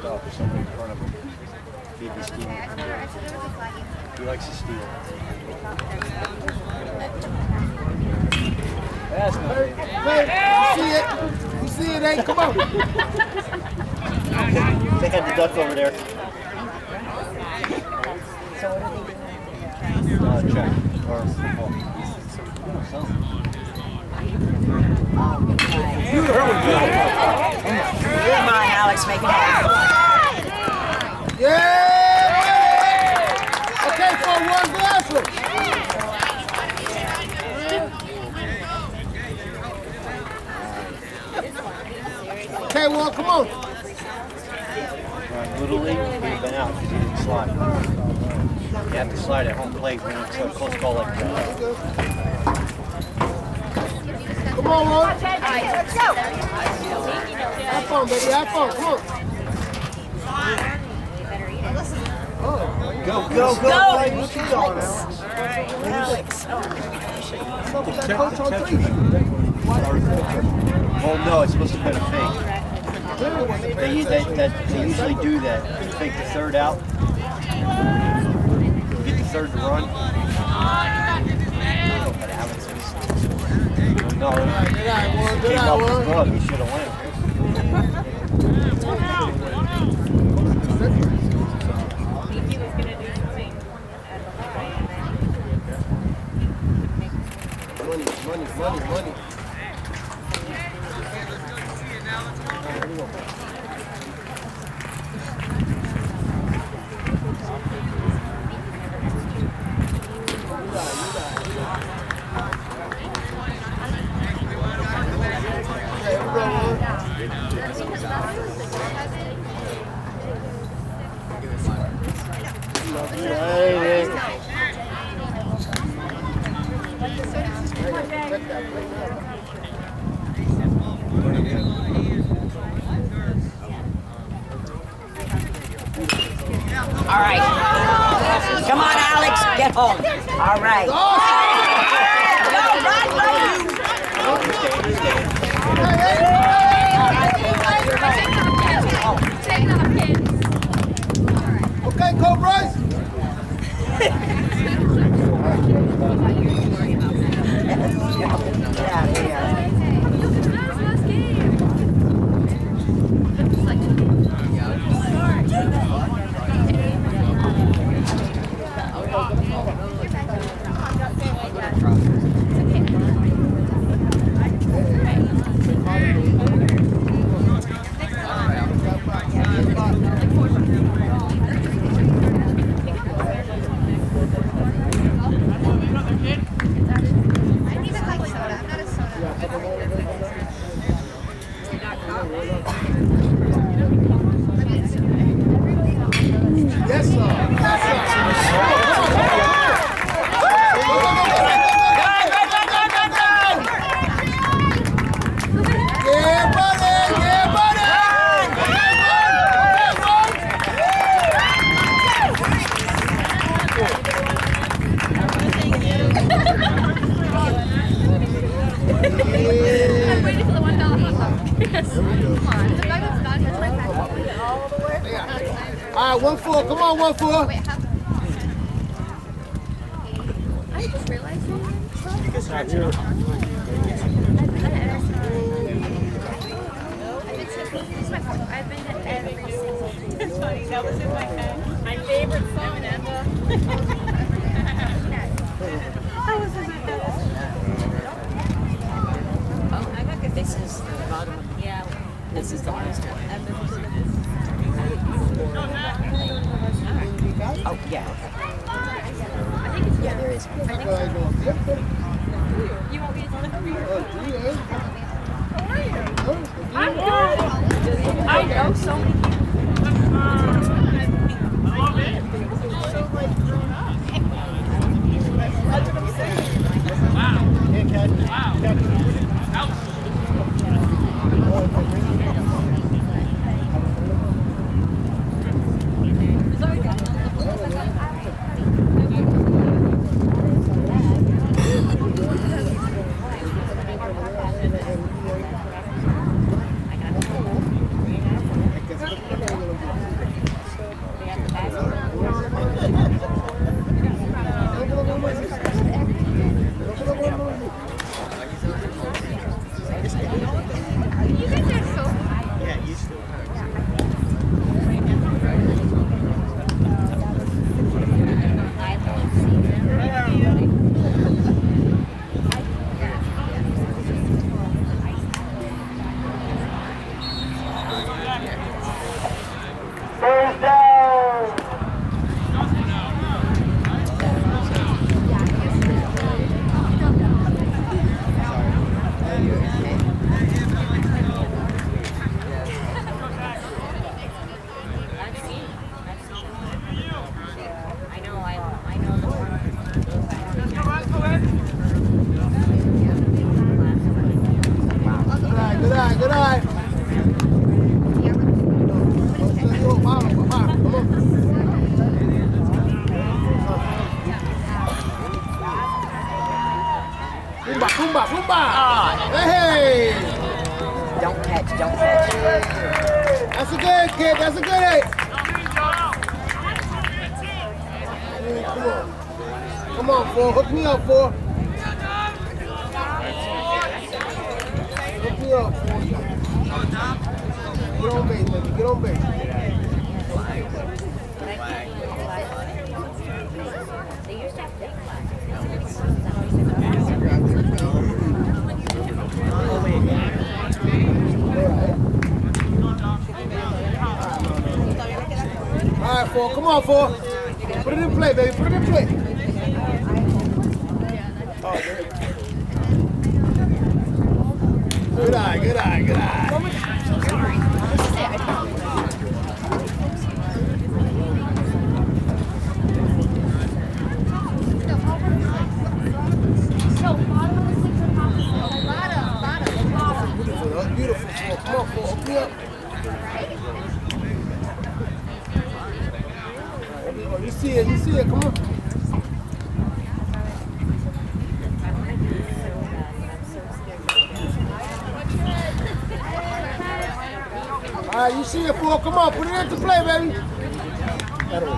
Off or something in front of him. He'd be stealing. He likes to steal. That's not it. You see it, ain't? Come on. They had the duck over there. Check. Or football. Come on, Alex, make it happen. Yeah! Okay, for one glass one. Okay, well, come on. Little League, we've been out because he didn't slide. You have to slide at home plate when it's a close call like that. Come on, Lord. Let's go. Have fun, baby. Have fun. Come on. Go. Well, no, it's supposed to have been a fake. They usually do that. Fake the third out. Get the third to run. But Alex is... No, he came off his glove. He should have went. Money. All right. Come on, Alex, get home. All right. Okay, go, Bryce. Yes, sir. I'm waiting for the $1 hot dog. Yes. Come on. The bag that's done has my pack. All the way. All right, 1-4. Come on, 1-4. Wait, how? I just realized something. I've been to every single. It's funny, that was in my head. My favorite song, Emma. That was in my head. Oh, I got good. This is the bottom of Yeah. This is the last one. Oh, yeah. I think it's, yeah, there is. I think so. You want me to tell them? I'm good. I know so many people. I love it. So like grown up. That's what I'm saying. Wow. Wow. Ouch. You guys are so Yeah, you still. First down. Good eye, good eye. Boomba, boomba. Hey! Don't catch, don't catch. That's a good kid, that's a good eight. Come on. Come on, four. Hook me up, four. Hook me up, four. Get on base, baby. Get on base. All right, four. Come on, four. Put it in play, baby. Put it in play. Oh, good eye, good eye, good eye. Beautiful, beautiful. Come on, four. Open up. Oh, you see it, come on. All right, you see it, four. Come on, put it into play, baby. That way.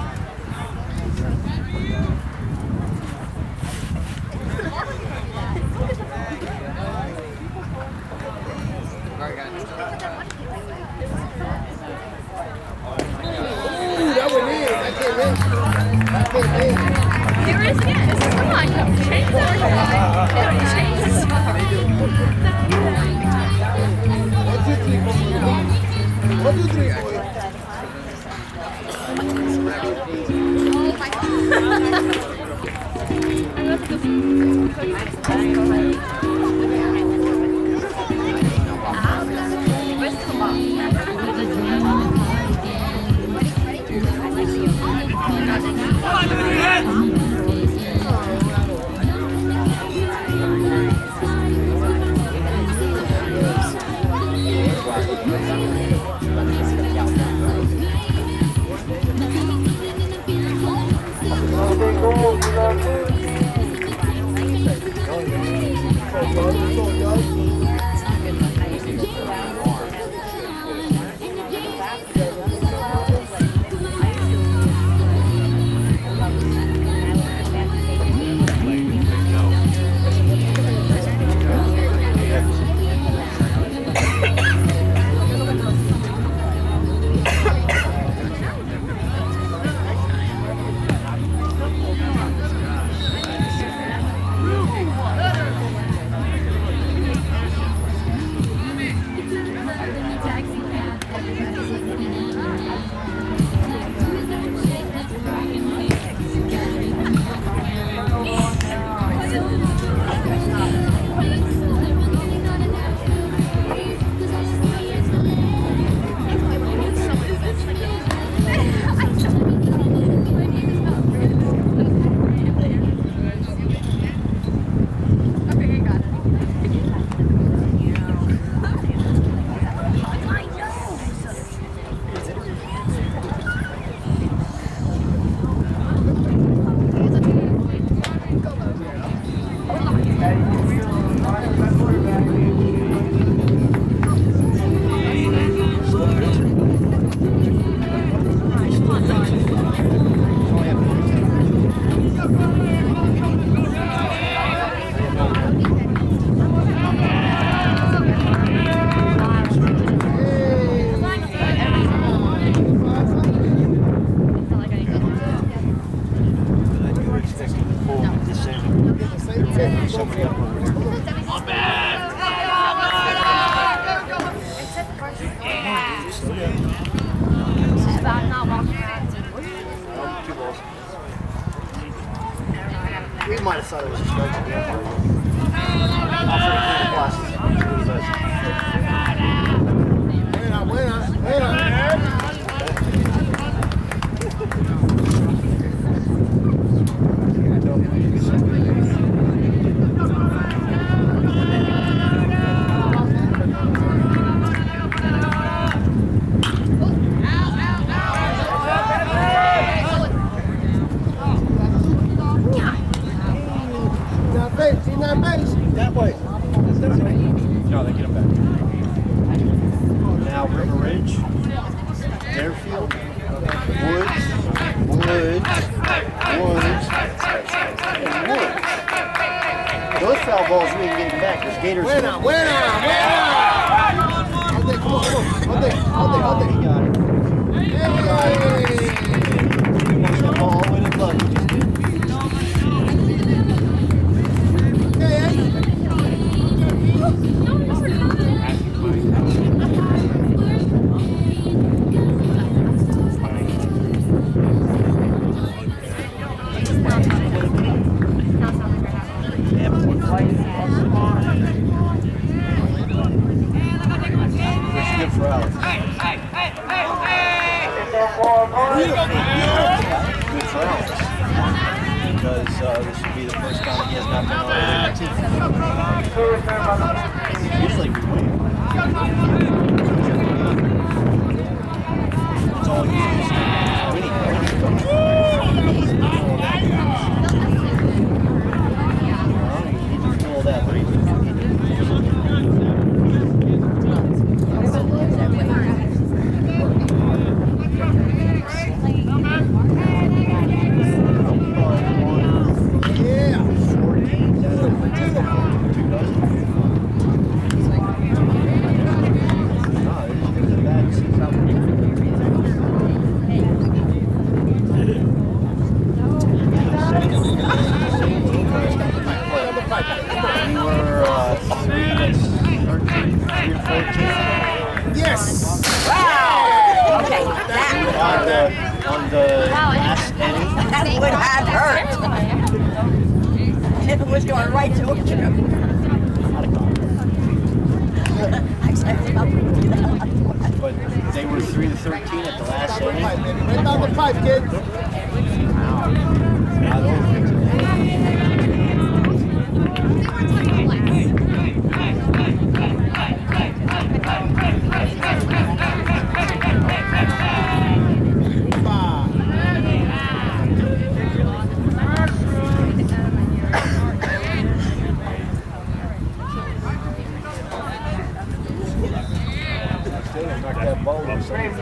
Ooh, that went in. That came in. That came in. Here is yes. Come on, change the change the song. 1, 2, 3, 4. 1, 2, 3, 4. thought it was just right to the end. That way. No, they get him back. Now River Ridge, Deerfield, Woods, and Woods. Those foul balls we can get them back. There's Gators. Buena. I'll take. He got it. He wants that ball all the way to the plug. He just did. Because this would be the first time he has not been on the team. Usually we win. It's all you do is winning. You need to do all that. On the last inning. That would have hurt. It was going right to him. But they were 3-13 at the last inning. Right down the pipe, kid. Not over today. Knock that ball or something.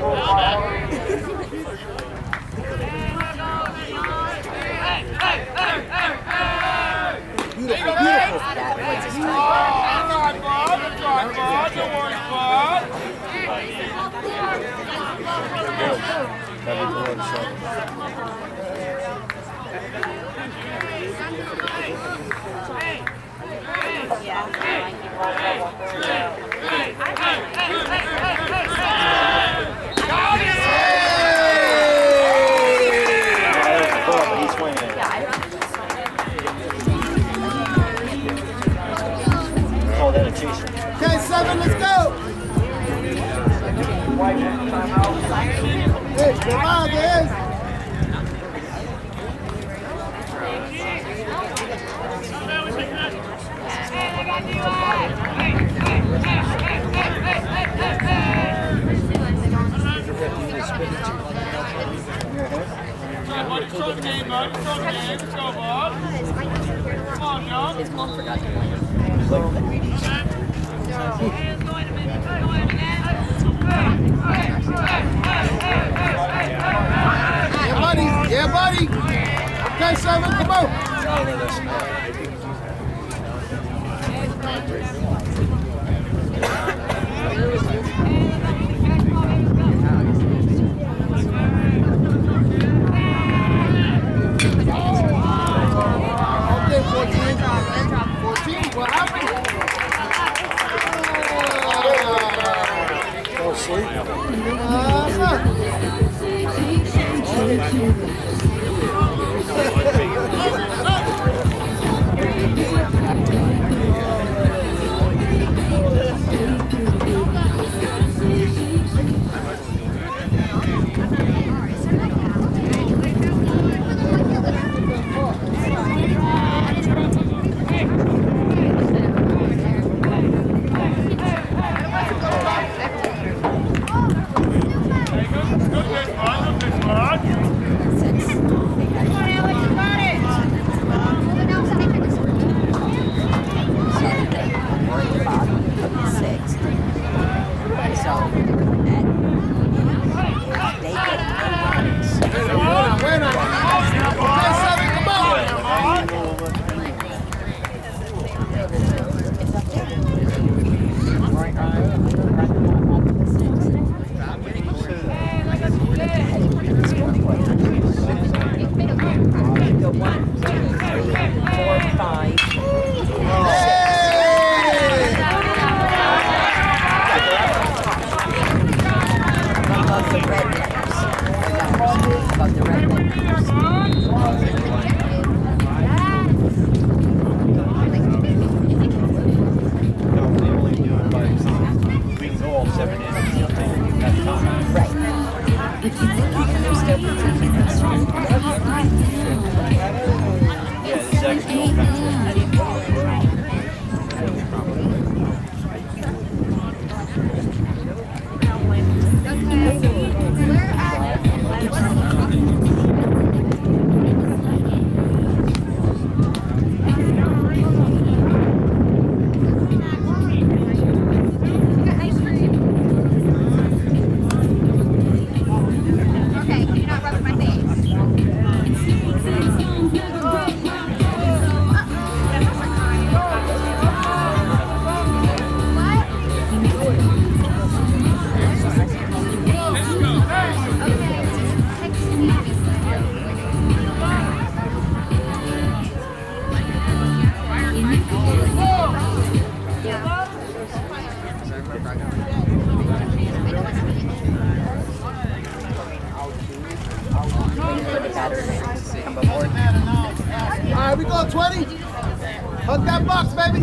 Okay, 7, let's go. Hey, come on, guys. His mom forgot to play him. Yeah, buddy. Okay, 7, come on. Okay, 14. 14, what happened? So they get no points. Buena. Okay, Southern, come on. Go 1, 2, 3, 4, 5. Above the red letters. Above the red letters. No, they only do it by, we can go all 7 innings at a time. Right. And they're still protecting us. Yeah, there's actually all kinds of. Okay, you're not rubbing my face. Come aboard. All right, we go 20. Hug that box, baby.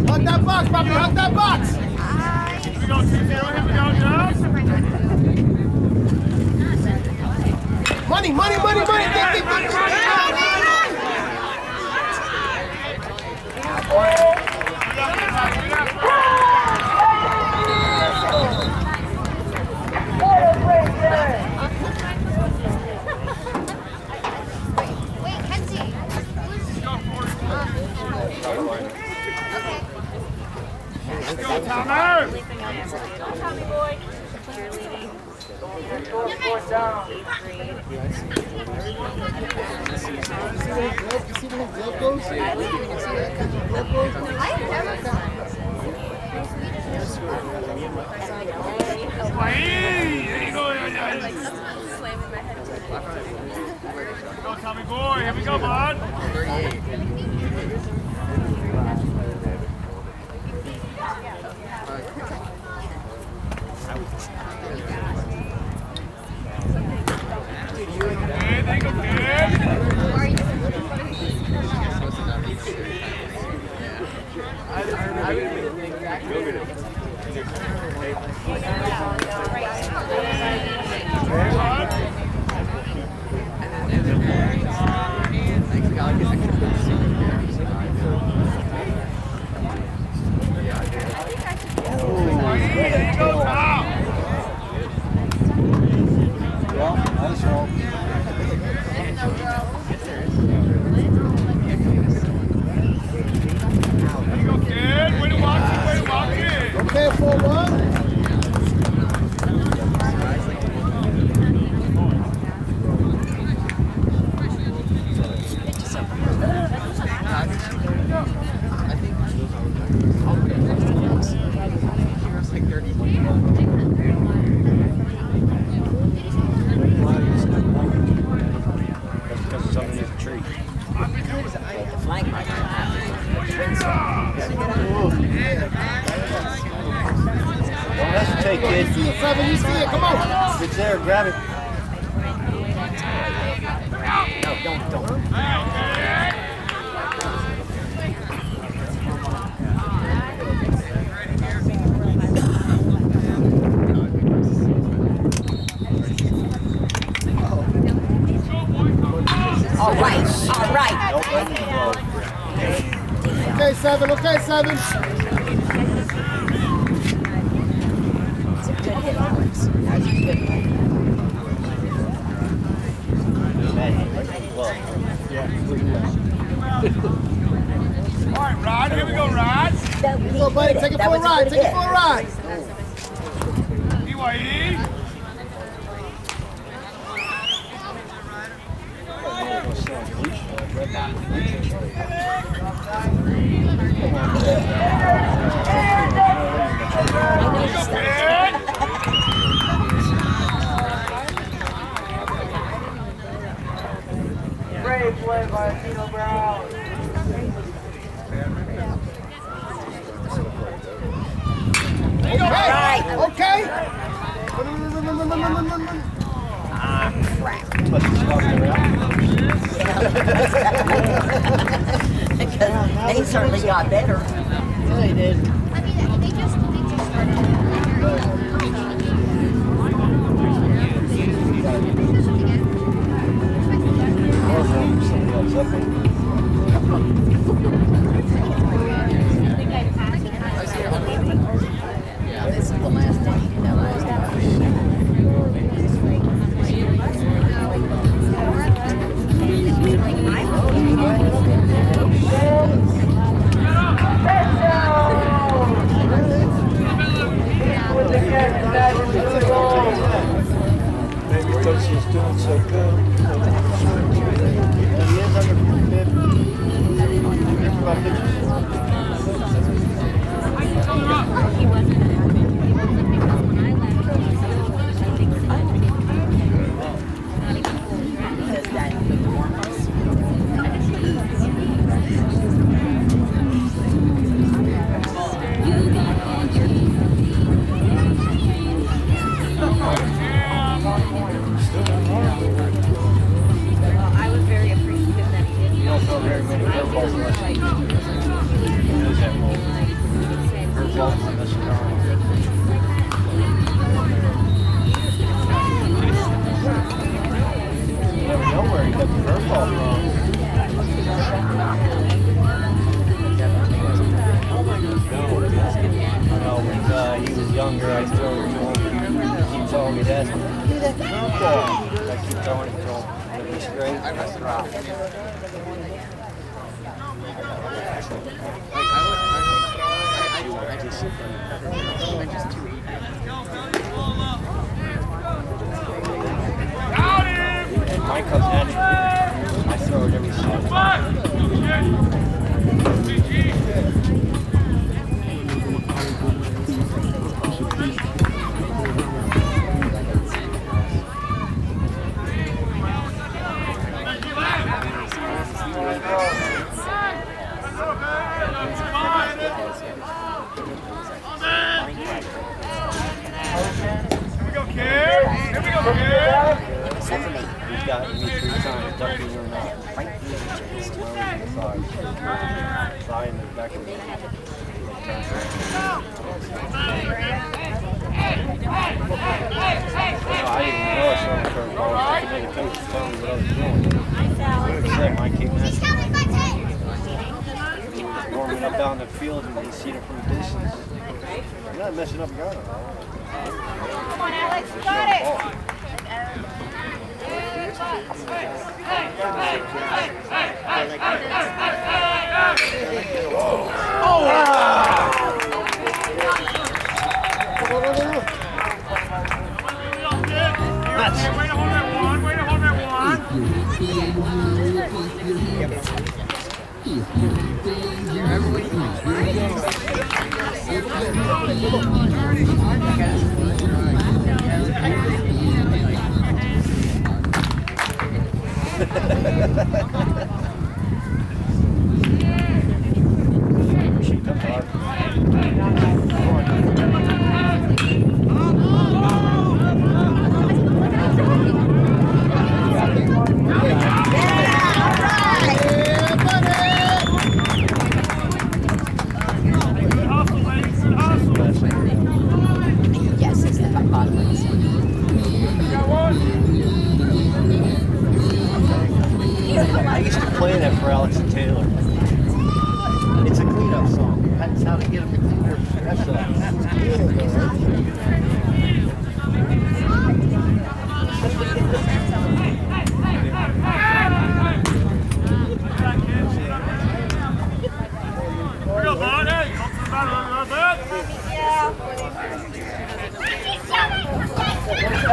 Hug that box, Bobby. Hug that box. Here we go, 2-0. Here we go, Jones. Money, money, money, money. Dig, dig, dig. Wait, Kenzie. Go, Tommy. Go, Tommy boy. Here we go, bud. Good, there you go, good. There you go, Tom. Well, nice roll. There you go, kid. Way to walk it, way to walk it. Okay, 4-1. That's because it's underneath the tree. The flank might not happen. Well, that's a take, kid. See it, 7. You see it. Come on. If it's there, grab it. No, don't. All right. Nope, that's the glove. Okay, 7. Okay, 7. It's a good hit, Alex. That's a good hit. All right, Rod, here we go, Rod. Go, buddy. Take it for a ride. Take it for a ride. BYE. Great play by Tino Brown. Right. Okay. Ah, crap. They certainly got better. Yeah, he did. I mean, they just This is the last day. Maybe Hudson's doing so good. He is under 10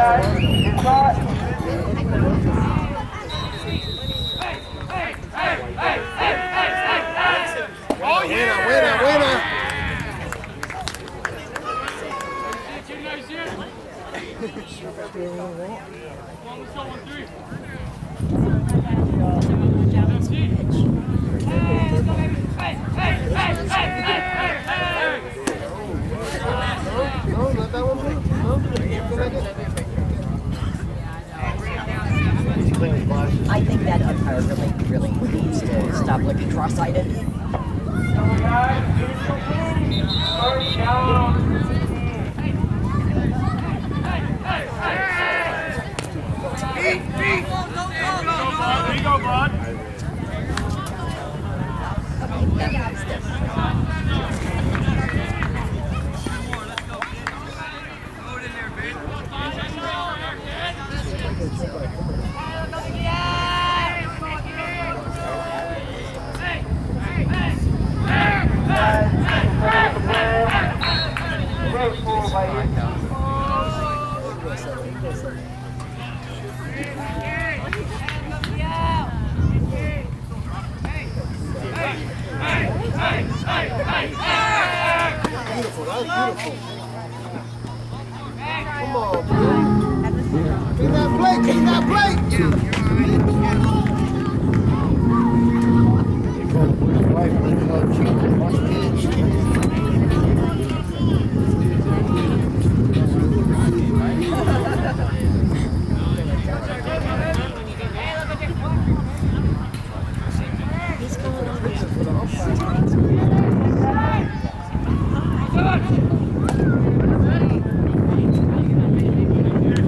guys. It's hot. Winner. No, let that one be. No, go like it. I think that umpire really needs to stop looking cross-eyed. Come guys, finish your game. First down. There you go, bud. Beautiful, that was beautiful. Come on, man. Clean that plate, clean that plate.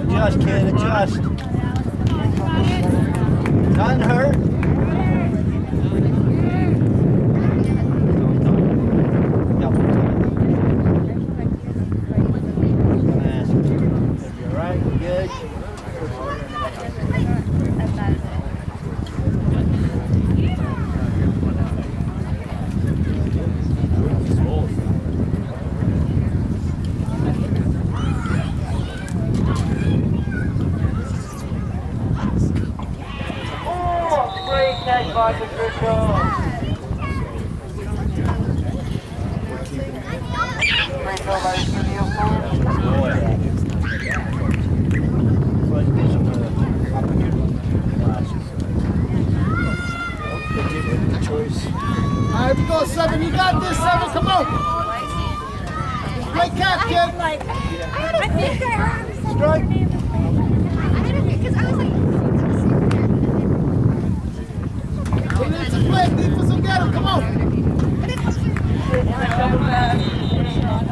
Adjust, kid, adjust. Nothing hurt. Yep. You all right? You good? Great catch by Patricia. Great job by the All right, we go, 7. You got this, 7. Come on. Great catch, kid. I think I heard him say Strike. your name. I didn't because I was like. Put it into play. Defense will get him. Come on. Patricia.